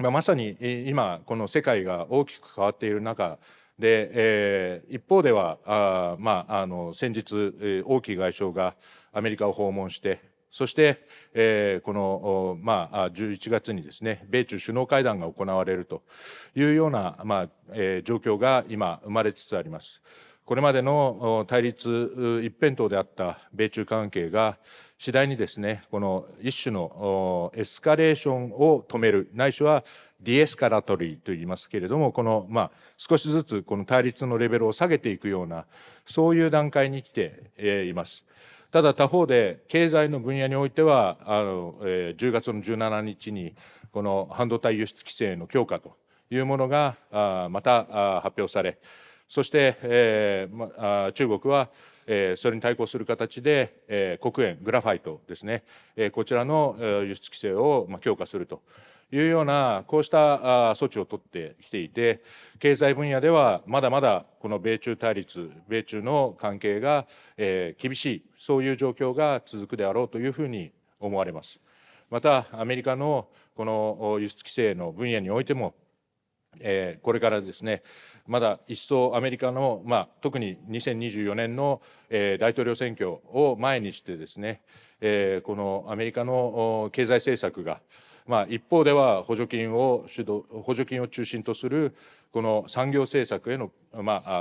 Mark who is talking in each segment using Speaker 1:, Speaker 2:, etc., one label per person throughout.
Speaker 1: まさに今、この世界が大きく変わっている中で、一方では先日、王毅外相がアメリカを訪問して、そして、この、11月にですね、米中首脳会談が行われるというような、状況が今、生まれつつあります。これまでの対立一辺倒であった米中関係が、次第にですね、この一種のエスカレーションを止める、ないしはディエスカラトリーと言いますけれども、この、少しずつこの対立のレベルを下げていくような、そういう段階に来ています。ただ他方で、経済の分野においては、10月の17日に、この半導体輸出規制の強化というものがまた発表され、そして、中国はそれに対抗する形で、黒鉛、グラファイトですね、こちらの輸出規制を強化するというような、こうした措置を取ってきていて、経済分野ではまだまだこの米中対立、米中の関係が厳しい、そういう状況が続くであろうというふうに思われます。また、アメリカのこの輸出規制の分野においても、これからですね、まだ一層アメリカの、特に2024年の、大統領選挙を前にしてですね、このアメリカの経済政策が、一方では補助金を中心とするこの産業政策への、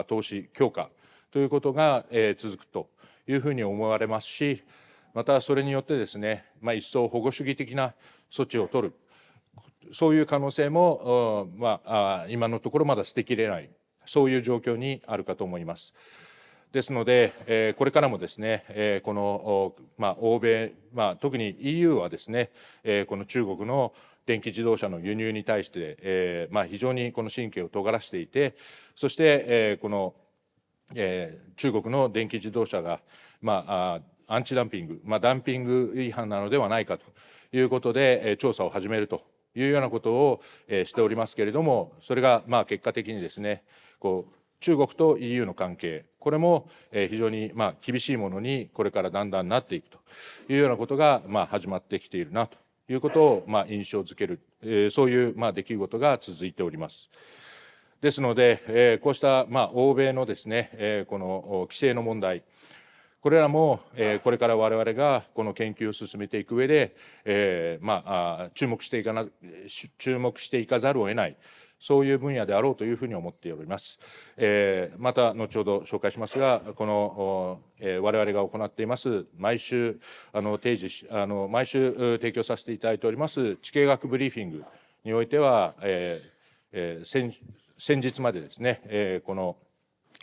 Speaker 1: 投資強化ということが、続くというふうに思われますし、またそれによってですね、一層保護主義的な措置を取る、そういう可能性も、今のところまだ捨てきれない、そういう状況にあるかと思います。ですので、これからもですね、この、欧米、特に EU はですね、この中国の電気自動車の輸入に対して、非常にこの神経を尖らしていて、そして、この、中国の電気自動車が、アンチダンピング、ダンピング違反なのではないかということで、調査を始めるというようなことをしておりますけれども、それが結果的にですね、中国と EU の関係、これも非常に厳しいものにこれからだんだんなっていくというようなことが始まってきているなということを印象づける、そういう出来事が続いております。ですので、こうした欧米のですね、この規制の問題、これらもこれから我々がこの研究を進めていく上で、注目していかざるを得ない、そういう分野であろうというふうに思っております。また後ほど紹介しますが、この我々が行っています、毎週提供させていただいております地経学ブリーフィングにおいては、先日までですね、この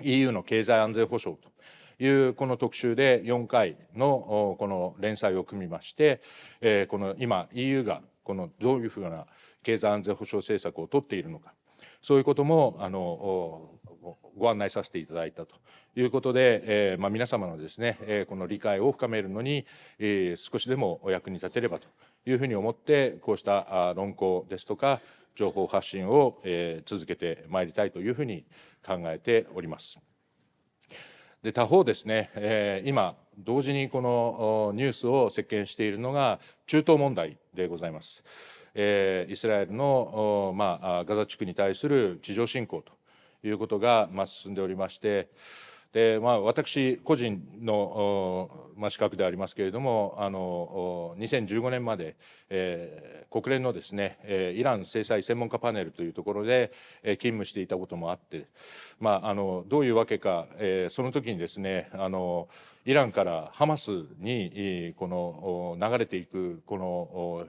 Speaker 1: EU の経済安全保障というこの特集で4回のこの連載を組みまして、この今 EU がこのどういうふうな経済安全保障政策を取っているのか、そういうこともご案内させていただいたということで、皆様のですね、この理解を深めるのに、少しでもお役に立てればというふうに思って、こうした論考ですとか、情報発信を続けてまいりたいというふうに考えております。で他方ですね、今、同時にこのニュースを席巻しているのが中東問題でございます。イスラエルの、ガザ地区に対する地上侵攻ということが、進んでおりまして、で私個人の、資格でありますけれども、2015年まで、国連のですね、イラン制裁専門家パネルというところで、勤務していたこともあって、どういうわけか、その時にですね、イランからハマスにこの流れていくこの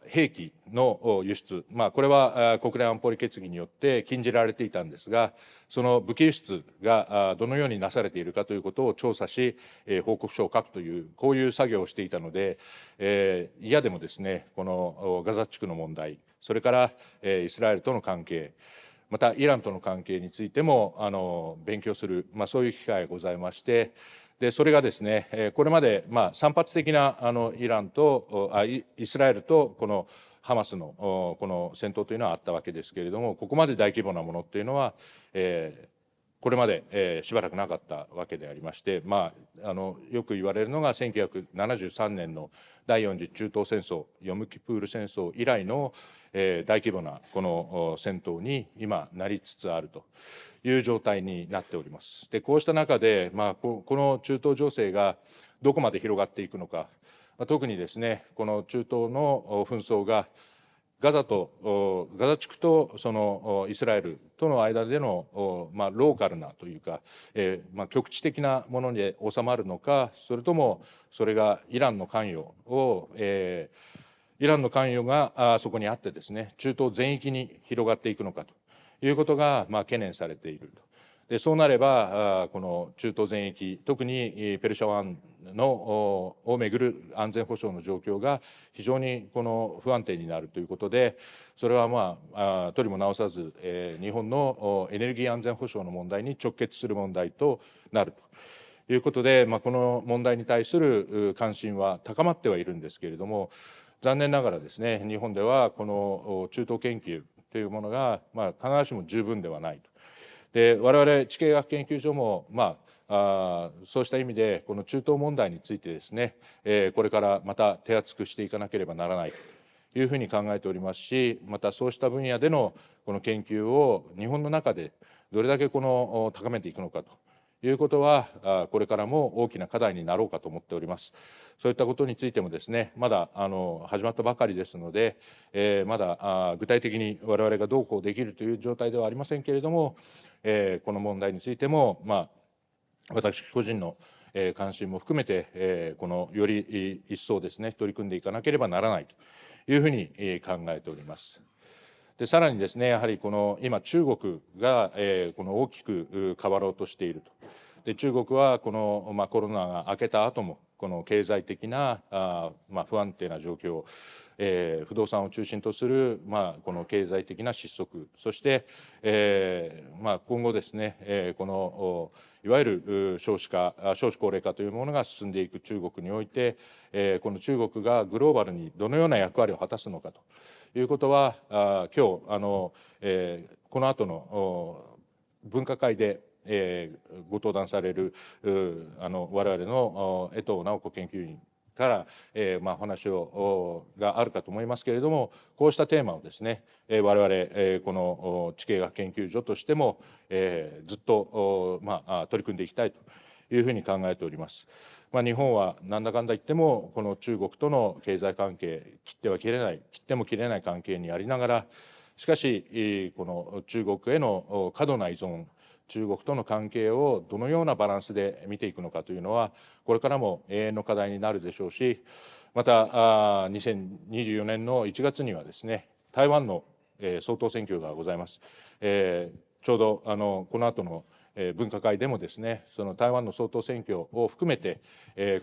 Speaker 1: 兵器の輸出、これは国連安保理決議によって禁じられていたんですが、その武器輸出がどのようになされているかということを調査し、報告書を書くという、こういう作業をしていたので、嫌でもですね、このガザ地区の問題、それからイスラエルとの関係、またイランとの関係についても勉強する、そういう機会がございまして、でそれがですね、これまで散発的なイスラエルとこのハマスのこの戦闘というのはあったわけですけれども、ここまで大規模なものというのは、これまで、しばらくなかったわけでありまして、よく言われるのが1973年の第4次中東戦争、ヨムキプール戦争以来の、大規模なこの戦闘に今なりつつあるという状態になっております。で、こうした中で、この中東情勢がどこまで広がっていくのか、特にですね、この中東の紛争がガザ地区とそのイスラエルとの間でのローカルなというか、局地的なもので収まるのか、それともそれがイランの関与がそこにあってですね、中東全域に広がっていくのかということが懸念されていると。でそうなればこの中東全域、特にペルシャ湾をめぐる安全保障の状況が非常にこの不安定になるということで、それはとりも直さず日本のエネルギー安全保障の問題に直結する問題となるということで、この問題に対する関心は高まってはいるんですけれども、残念ながらですね、日本ではこの中東研究というものが必ずしも十分ではないと。で我々地形学研究所もそうした意味でこの中東問題についてですね、これからまた手厚くしていかなければならないというふうに考えておりますし、またそうした分野でのこの研究を日本の中でどれだけ高めていくのかということはこれからも大きな課題になろうかと思っております。そういったことについてもですね、まだ始まったばかりですので、まだ具体的に我々がどうこうできるという状態ではありませんけれども、この問題についても私個人の関心も含めてこのより一層ですね取り組んでいかなければならないというふうに考えております。でさらにですね、やはりこの今中国がこの大きく変わろうとしていると。で中国はこのコロナが明けた後もこの経済的な不安定な状況、不動産を中心とするこの経済的な失速、そして今後ですねこのいわゆる少子高齢化というものが進んでいく中国において、この中国がグローバルにどのような役割を果たすのかということは今日この後の分科会でご登壇される我々の江藤直子研究員からお話があるかと思いますけれども、こうしたテーマをですね我々この地形学研究所としてもずっと取り組んでいきたいというふうに考えております。日本はなんだかんだ言ってもこの中国との経済関係、切っても切れない関係にありながら、しかしこの中国への過度な依存、中国との関係をどのようなバランスで見ていくのかというのはこれからも永遠の課題になるでしょうし、また2024年の1月にはですね台湾の総統選挙がございます。ちょうどこの後の分科会でもですね、その台湾の総統選挙を含めて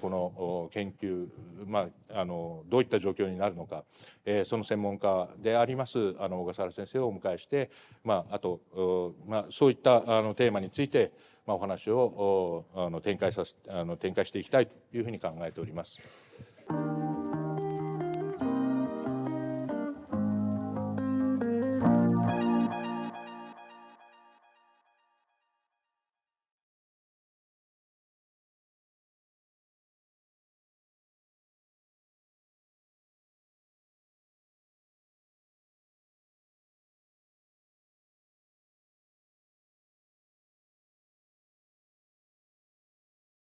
Speaker 1: この研究、どういった状況になるのか、その専門家であります小笠原先生をお迎えして、あとそういったテーマについてお話を展開していきたいというふうに考えております。